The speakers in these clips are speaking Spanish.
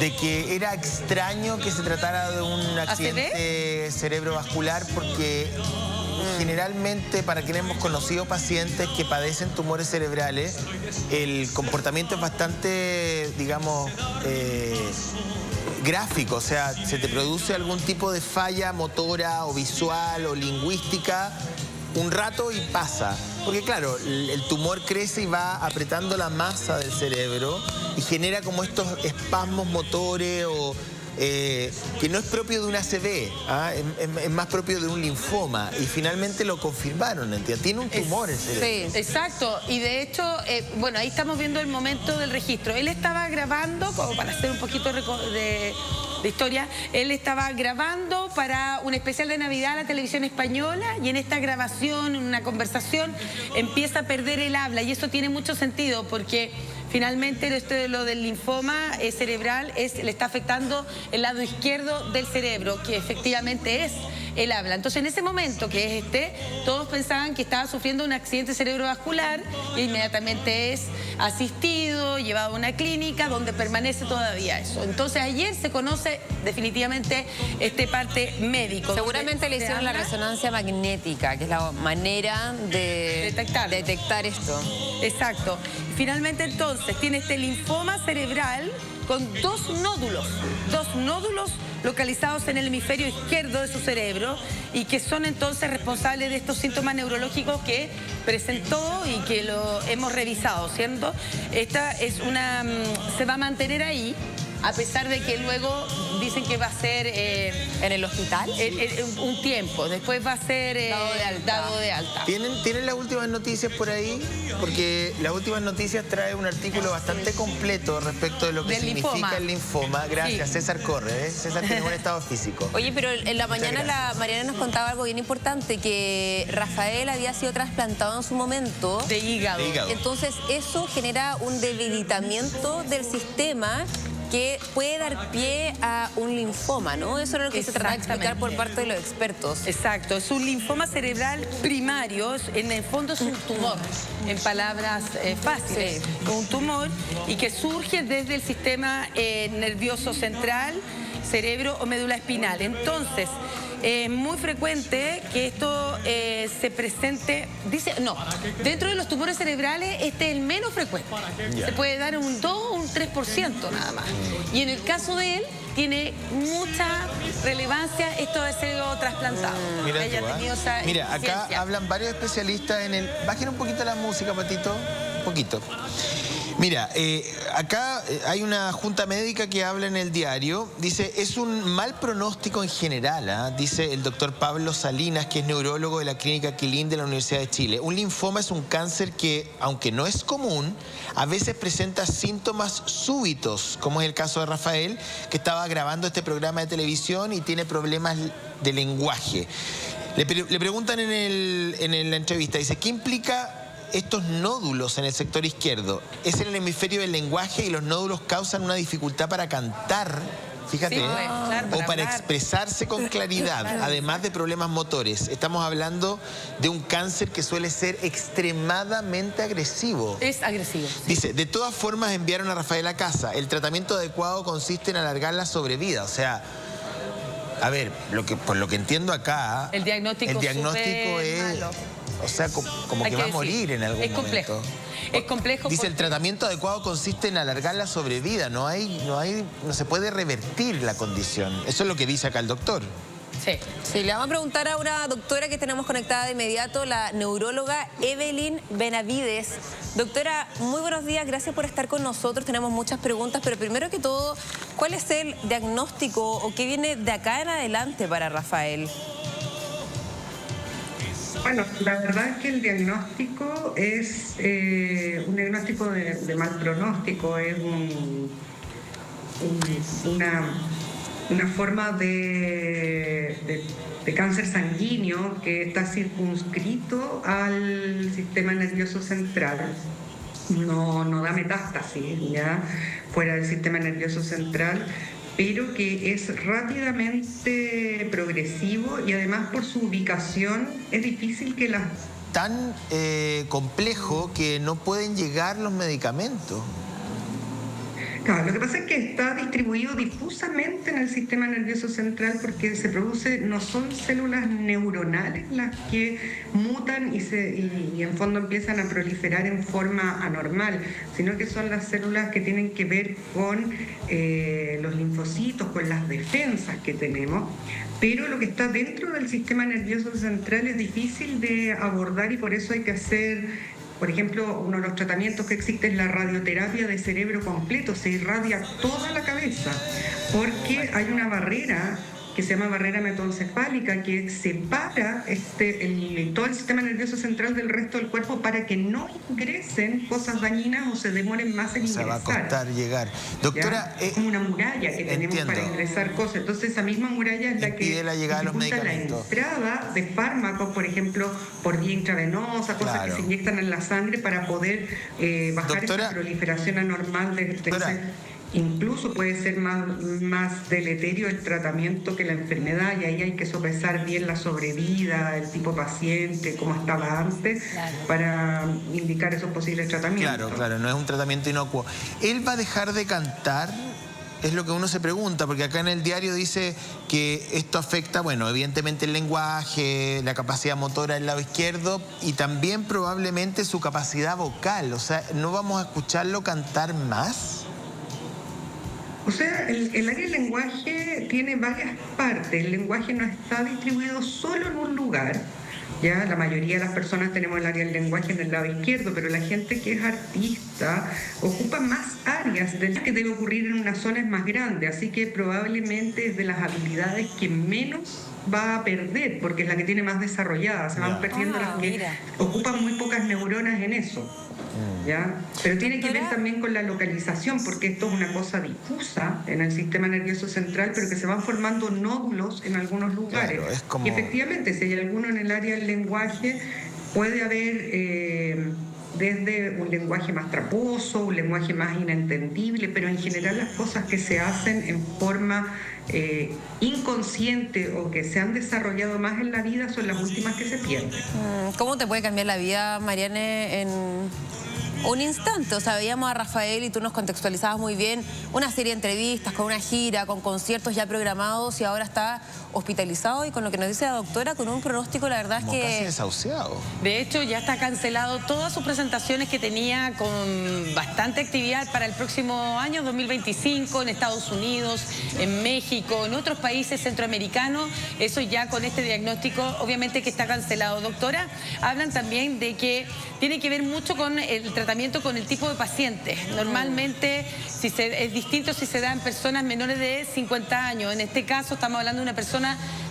de que era extraño que se tratara de un accidente cerebrovascular porque generalmente, para quienes hemos conocido pacientes que padecen tumores cerebrales, el comportamiento es bastante, digamos, gráfico. O sea, se te produce algún tipo de falla motora o visual o lingüística un rato y pasa. Porque claro, el tumor crece y va apretando la masa del cerebro y genera como estos espasmos motores o que no es propio de una ACV, es más propio de un linfoma. Y finalmente lo confirmaron, ¿entiendes? Tiene un tumor el cerebro. Sí, exacto. Y de hecho, bueno, ahí estamos viendo el momento del registro. Él estaba grabando, como para hacer un poquito de historia, él estaba grabando para un especial de Navidad a la televisión española y en esta grabación, en una conversación, empieza a perder el habla y eso tiene mucho sentido porque finalmente lo del linfoma cerebral le está afectando el lado izquierdo del cerebro, que efectivamente es el habla. Entonces, en ese momento, que es todos pensaban que estaba sufriendo un accidente cerebrovascular y inmediatamente es asistido, llevado a una clínica donde permanece todavía eso. Entonces, ayer se conoce definitivamente parte médico. Seguramente le hicieron la resonancia magnética, que es la manera de detectar esto. Exacto. Finalmente, entonces, tiene este linfoma cerebral con dos nódulos localizados en el hemisferio izquierdo de su cerebro y que son entonces responsables de estos síntomas neurológicos que presentó y que lo hemos revisado, ¿cierto? Esta es se va a mantener ahí, a pesar de que luego dicen que va a ser en el hospital un tiempo, después va a ser dado de alta. ¿Tienen las últimas noticias por ahí? Porque las últimas noticias trae un artículo bastante completo respecto de lo que significa el linfoma. Gracias, sí. César corre, César tiene buen estado físico. Oye, pero en la mañana la Mariana nos contaba algo bien importante, que Rafael había sido trasplantado en su momento de hígado. Entonces eso genera un debilitamiento del sistema que puede dar pie a un linfoma, ¿no? Eso es lo que se trata de explicar por parte de los expertos. Exacto, es un linfoma cerebral primario, en el fondo es un tumor, en palabras fáciles, un tumor y que surge desde el sistema nervioso central, cerebro o médula espinal. Entonces, es muy frecuente que esto se presente, dentro de los tumores cerebrales este es el menos frecuente. Se puede dar un 2 o un 3% nada más. Y en el caso de él, tiene mucha relevancia esto de ser trasplantado. Mira, acá hablan varios especialistas en el... Bajen un poquito la música, Patito, un poquito. Mira, acá hay una junta médica que habla en el diario. Dice, es un mal pronóstico en general, dice el doctor Pablo Salinas, que es neurólogo de la Clínica Quilín de la Universidad de Chile. Un linfoma es un cáncer que, aunque no es común, a veces presenta síntomas súbitos, como es el caso de Rafael, que estaba grabando este programa de televisión y tiene problemas de lenguaje. Le preguntan en la entrevista, dice, ¿qué implica estos nódulos en el sector izquierdo? Es en el hemisferio del lenguaje y los nódulos causan una dificultad para cantar, fíjate, o para expresarse con claridad, además de problemas motores. Estamos hablando de un cáncer que suele ser extremadamente agresivo. Es agresivo. Sí. Dice, de todas formas enviaron a Rafael a casa. El tratamiento adecuado consiste en alargar la sobrevida. O sea, a ver, por lo que entiendo acá, el diagnóstico es... malo. O sea, como que va a morir en algún momento. Complejo. Es complejo. Dice, el tratamiento adecuado consiste en alargar la sobrevida. No se puede revertir la condición. Eso es lo que dice acá el doctor. Sí, le vamos a preguntar a una doctora que tenemos conectada de inmediato, la neuróloga Evelyn Benavides. Doctora, muy buenos días, gracias por estar con nosotros. Tenemos muchas preguntas, pero primero que todo, ¿cuál es el diagnóstico o qué viene de acá en adelante para Rafael? Bueno, la verdad es que el diagnóstico es un diagnóstico de mal pronóstico, es una forma de cáncer sanguíneo que está circunscrito al sistema nervioso central. No da metástasis ya fuera del sistema nervioso central, pero que es rápidamente progresivo y además por su ubicación es difícil que las... Tan complejo que no pueden llegar los medicamentos. Claro, lo que pasa es que está distribuido difusamente en el sistema nervioso central porque se produce, no son células neuronales las que mutan y en fondo empiezan a proliferar en forma anormal, sino que son las células que tienen que ver con los linfocitos, con las defensas que tenemos. Pero lo que está dentro del sistema nervioso central es difícil de abordar y por eso hay que hacer... Por ejemplo, uno de los tratamientos que existe es la radioterapia de cerebro completo, se irradia toda la cabeza, porque hay una barrera que se llama barrera hematoencefálica que separa todo el sistema nervioso central del resto del cuerpo para que no ingresen cosas dañinas o se demoren más en ingresar. Se va a costar llegar. Doctora, es como una muralla que tenemos para ingresar cosas. Entonces esa misma muralla es la que dificulta la entrada de fármacos, por ejemplo, por vía intravenosa, cosas que se inyectan en la sangre para poder bajar esa proliferación anormal de incluso puede ser más deleterio el tratamiento que la enfermedad y ahí hay que sopesar bien la sobrevida, el tipo paciente, cómo estaba antes, para indicar esos posibles tratamientos. Claro, no es un tratamiento inocuo. ¿Él va a dejar de cantar? Es lo que uno se pregunta, porque acá en el diario dice que esto afecta, bueno, evidentemente el lenguaje, la capacidad motora del lado izquierdo y también probablemente su capacidad vocal. O sea, ¿no vamos a escucharlo cantar más? O sea, el área del lenguaje tiene varias partes. El lenguaje no está distribuido solo en un lugar. Ya la mayoría de las personas tenemos el área del lenguaje en el lado izquierdo, pero la gente que es artista ocupa más áreas del que debe ocurrir en una zona es más grande, así que probablemente es de las habilidades que menos va a perder, porque es la que tiene más desarrollada. Se van perdiendo las que ocupan muy pocas neuronas en eso. ¿Ya? Pero tiene que ver también con la localización, porque esto es una cosa difusa en el sistema nervioso central, pero que se van formando nódulos en algunos lugares. Claro, es como... Y efectivamente, si hay alguno en el área del lenguaje, puede haber desde un lenguaje más traposo, un lenguaje más inentendible, pero en general las cosas que se hacen en forma inconsciente o que se han desarrollado más en la vida son las últimas que se pierden. ¿Cómo te puede cambiar la vida, Mariane, en un instante? O sea, veíamos a Rafael y tú nos contextualizabas muy bien una serie de entrevistas, con una gira, con conciertos ya programados y ahora está hospitalizado y con lo que nos dice la doctora, con un pronóstico, la verdad es que... casi desahuciado. De hecho, ya está cancelado todas sus presentaciones que tenía con bastante actividad para el próximo año, 2025, en Estados Unidos, en México, en otros países centroamericanos. Eso ya con este diagnóstico, obviamente que está cancelado. Doctora, hablan también de que tiene que ver mucho con el tratamiento con el tipo de paciente. Normalmente es distinto si se da en personas menores de 50 años. En este caso estamos hablando de una persona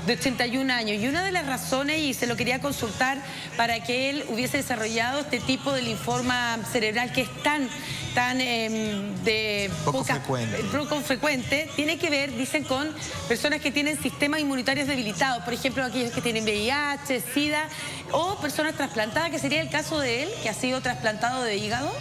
de 81 años. Y una de las razones, y se lo quería consultar, para que él hubiese desarrollado este tipo de linfoma cerebral que es tan poco frecuente, tiene que ver, dicen, con personas que tienen sistemas inmunitarios debilitados. Por ejemplo, aquellos que tienen VIH, SIDA o personas trasplantadas, que sería el caso de él, que ha sido trasplantado de hígado.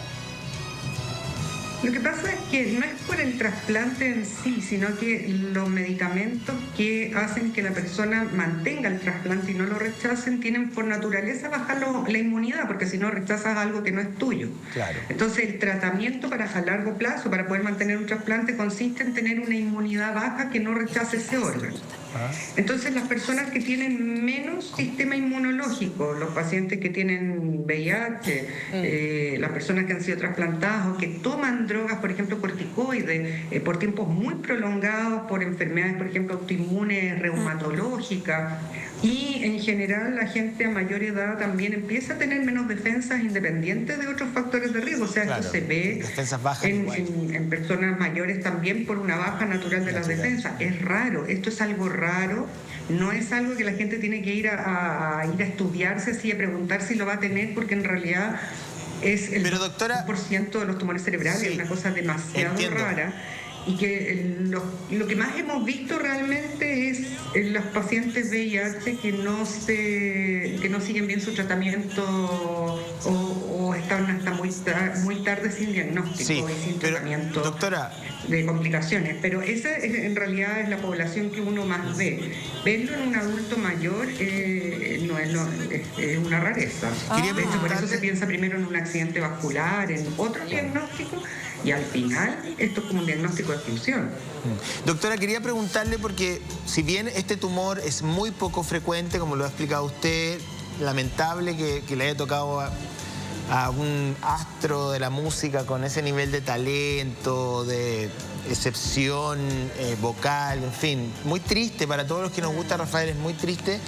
Lo que pasa es que no es por el trasplante en sí, sino que los medicamentos que hacen que la persona mantenga el trasplante y no lo rechacen tienen por naturaleza bajar la inmunidad, porque si no rechazas algo que no es tuyo. Claro. Entonces el tratamiento a largo plazo para poder mantener un trasplante consiste en tener una inmunidad baja que no rechace ese órgano. Entonces las personas que tienen menos sistema inmunológico, los pacientes que tienen VIH, las personas que han sido trasplantadas o que toman drogas, por ejemplo corticoides, por tiempos muy prolongados, por enfermedades, por ejemplo autoinmunes, reumatológicas, y en general la gente a mayor edad también empieza a tener menos defensas independientes de otros factores de riesgo. O sea, esto se ve en personas mayores también por una baja natural de las defensas. Es raro, esto es algo raro, no es algo que la gente tiene que ir a estudiarse, así, a preguntar si lo va a tener, porque en realidad es el 2% de los tumores cerebrales, es una cosa demasiado rara. Y que lo que más hemos visto realmente es en los pacientes VIH que no siguen bien su tratamiento o están hasta muy tarde sin diagnóstico y sin tratamiento, doctora, de complicaciones. Pero esa en realidad es la población que uno más ve. Verlo en un adulto mayor es una rareza. De hecho, por eso se piensa primero en un accidente vascular, en otro diagnóstico, Y al final, esto es como un diagnóstico de exclusión. Doctora, quería preguntarle porque si bien este tumor es muy poco frecuente, como lo ha explicado usted, lamentable que le haya tocado a un astro de la música con ese nivel de talento, de excepción vocal, en fin, muy triste para todos los que nos gusta Rafael, es muy triste.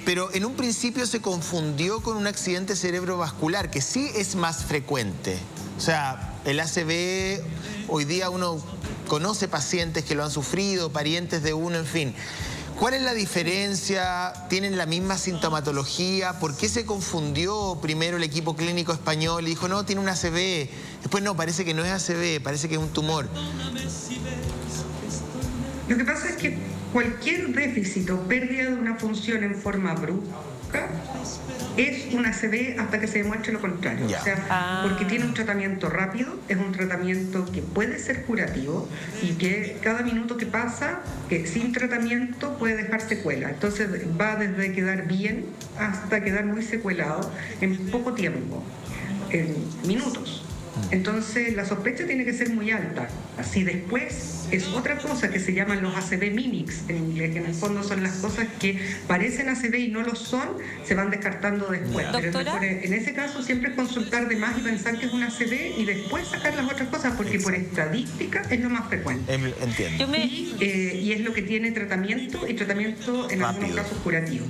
Pero en un principio se confundió con un accidente cerebrovascular, que sí es más frecuente. O sea, el ACV, hoy día uno conoce pacientes que lo han sufrido, parientes de uno, en fin. ¿Cuál es la diferencia? ¿Tienen la misma sintomatología? ¿Por qué se confundió primero el equipo clínico español y dijo, no, tiene un ACV? Después, no, parece que no es ACV, parece que es un tumor. Lo que pasa es que cualquier déficit o pérdida de una función en forma brusca es un ACV hasta que se demuestre lo contrario. O sea, porque tiene un tratamiento rápido, es un tratamiento que puede ser curativo y que cada minuto que pasa, que sin tratamiento puede dejar secuela. Entonces va desde quedar bien hasta quedar muy secuelado en poco tiempo, en minutos. Entonces la sospecha tiene que ser muy alta. Así después es otra cosa que se llaman los ACV mimics en inglés, que en el fondo son las cosas que parecen ACV y no lo son, se van descartando después. Pero es mejor, en ese caso siempre es consultar de más y pensar que es un ACV y después sacar las otras cosas, porque por estadística es lo más frecuente. Entiendo. Y es lo que tiene tratamiento, y tratamiento en algunos casos curativo.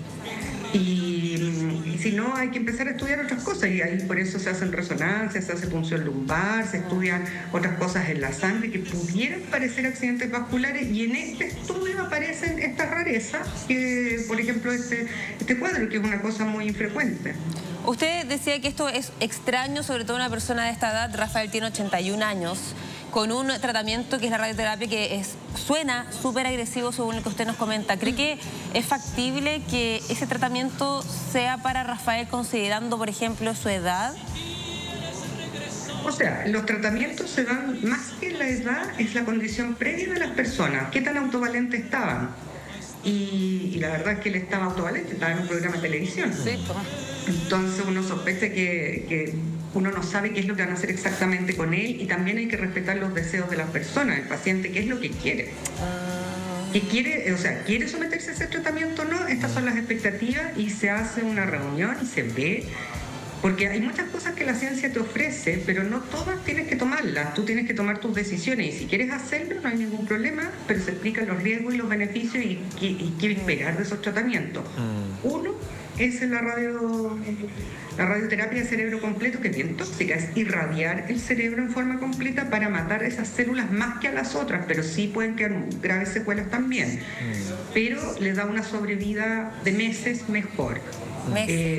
Y si no, hay que empezar a estudiar otras cosas, y ahí por eso se hacen resonancias, se hace punción lumbar, se estudian otras cosas en la sangre que pudieran parecer accidentes vasculares, y en este estudio aparecen estas rarezas, que por ejemplo este cuadro, que es una cosa muy infrecuente. Usted decía que esto es extraño, sobre todo una persona de esta edad. Rafael tiene 81 años, con un tratamiento que es la radioterapia, que suena súper agresivo según lo que usted nos comenta. ¿Cree que es factible que ese tratamiento sea para Rafael considerando, por ejemplo, su edad? O sea, los tratamientos se dan más que la edad, es la condición previa de las personas. ¿Qué tan autovalentes estaban? Y la verdad es que él estaba autovalente, estaba en un programa de televisión. Sí, entonces uno sospecha que uno no sabe qué es lo que van a hacer exactamente con él, y también hay que respetar los deseos de la persona, el paciente, qué es lo que quiere. ¿Qué quiere? O sea, ¿quiere someterse a ese tratamiento o no? Estas son las expectativas, y se hace una reunión y se ve. Porque hay muchas cosas que la ciencia te ofrece, pero no todas tienes que tomarlas. Tú tienes que tomar tus decisiones, y si quieres hacerlo no hay ningún problema, pero se explican los riesgos y los beneficios y qué esperar de esos tratamientos. Uno es la radioterapia de cerebro completo, que es bien tóxica, es irradiar el cerebro en forma completa para matar esas células más que a las otras, pero sí pueden quedar graves secuelas también. Pero le da una sobrevida de meses mejor.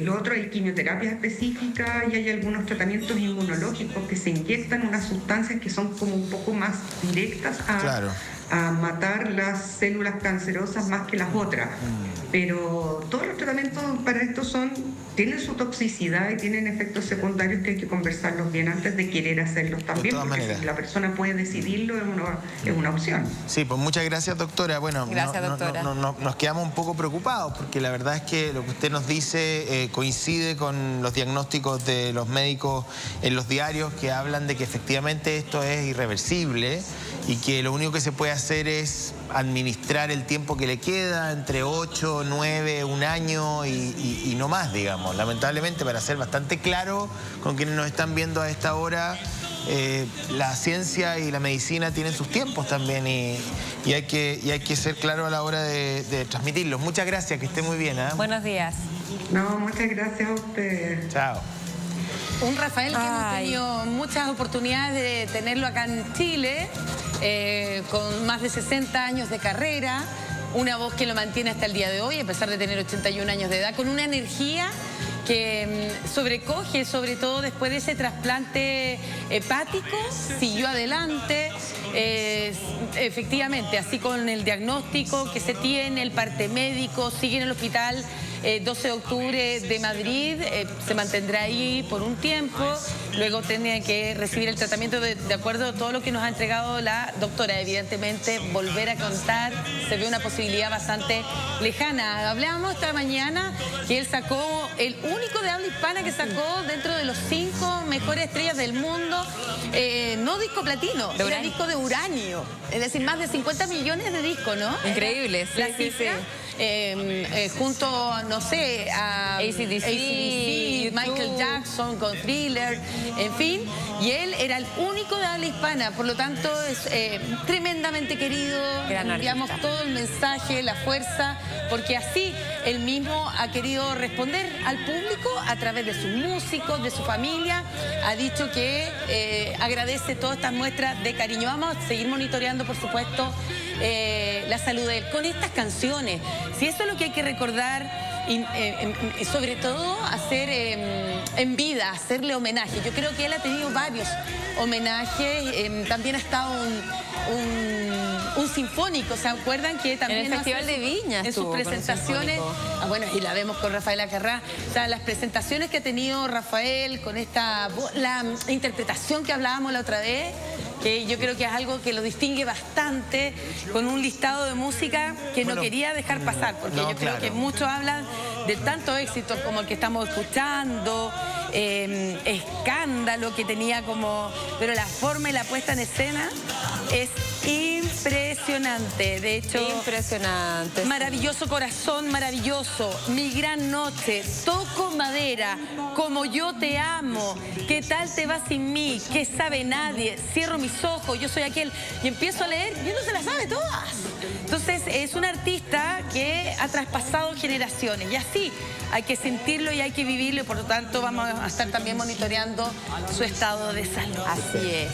Lo otro, hay quimioterapias específicas y hay algunos tratamientos inmunológicos que se inyectan unas sustancias que son como un poco más directas a matar las células cancerosas más que las otras. Pero todos los tratamientos para esto tienen su toxicidad y tienen efectos secundarios que hay que conversarlos bien antes de querer hacerlos también, porque si la persona puede decidirlo es una opción. Sí, pues muchas gracias, doctora. Bueno, gracias, doctora. Nos quedamos un poco preocupados, porque la verdad es que lo que usted nos dice coincide con los diagnósticos de los médicos en los diarios, que hablan de que efectivamente esto es irreversible y que lo único que se puede hacer es administrar el tiempo que le queda, entre 8, 9, un año y no más, digamos. Lamentablemente, para ser bastante claro con quienes nos están viendo a esta hora, la ciencia y la medicina tienen sus tiempos también, y hay que ser claro a la hora de transmitirlos. Muchas gracias, que esté muy bien. Buenos días. No, muchas gracias a ustedes. Chao. Un Rafael que hemos tenido muchas oportunidades de tenerlo acá en Chile, con más de 60 años de carrera, una voz que lo mantiene hasta el día de hoy, a pesar de tener 81 años de edad, con una energía que sobrecoge, sobre todo después de ese trasplante hepático, siguió adelante. Efectivamente, así con el diagnóstico que se tiene, el parte médico, sigue en el hospital 12 de octubre de Madrid, se mantendrá ahí por un tiempo, luego tiene que recibir el tratamiento de acuerdo a todo lo que nos ha entregado la doctora. Evidentemente, volver a cantar se ve una posibilidad bastante lejana. Hablábamos esta mañana que él sacó, el único de habla hispana que sacó dentro de los 5 mejores estrellas del mundo, no disco platino, era disco de uranio. Es decir, más de 50 millones de discos, ¿no? Increíble, sí, la cifra. Junto, no sé, a AC/DC, Michael Jackson con Thriller, en fin, y él era el único de habla hispana, por lo tanto es tremendamente querido, enviamos todo el mensaje, la fuerza, porque así él mismo ha querido responder al público a través de sus músicos, de su familia, ha dicho que agradece todas estas muestras de cariño. Vamos a seguir monitoreando, por supuesto, la salud de él con estas canciones. Si eso es lo que hay que recordar, y sobre todo hacer en vida, hacerle homenaje. Yo creo que él ha tenido varios homenajes, también ha estado un sinfónico, ¿se acuerdan? Que también en el Festival de Viña en sus presentaciones, bueno, y la vemos con Rafael Acarrá, o sea, las presentaciones que ha tenido Rafael con la interpretación que hablábamos la otra vez, que yo creo que es algo que lo distingue bastante, con un listado de música que no quería dejar pasar, porque yo creo que muchos hablan de tanto éxito como el que estamos escuchando, Escándalo, que tenía como... Pero la forma y la puesta en escena es impresionante. De hecho, impresionante. Maravilloso Corazón, maravilloso. Mi Gran Noche, Toco Madera, Como Yo Te Amo, ¿Qué tal te va sin mí? ¿Qué sabe nadie? Cierro mis ojos, Yo soy aquel. Y empiezo a leer y uno se las sabe todas. Entonces es un artista que ha traspasado generaciones y así hay que sentirlo y hay que vivirlo, y por lo tanto vamos a estar también monitoreando su estado de salud. Así es.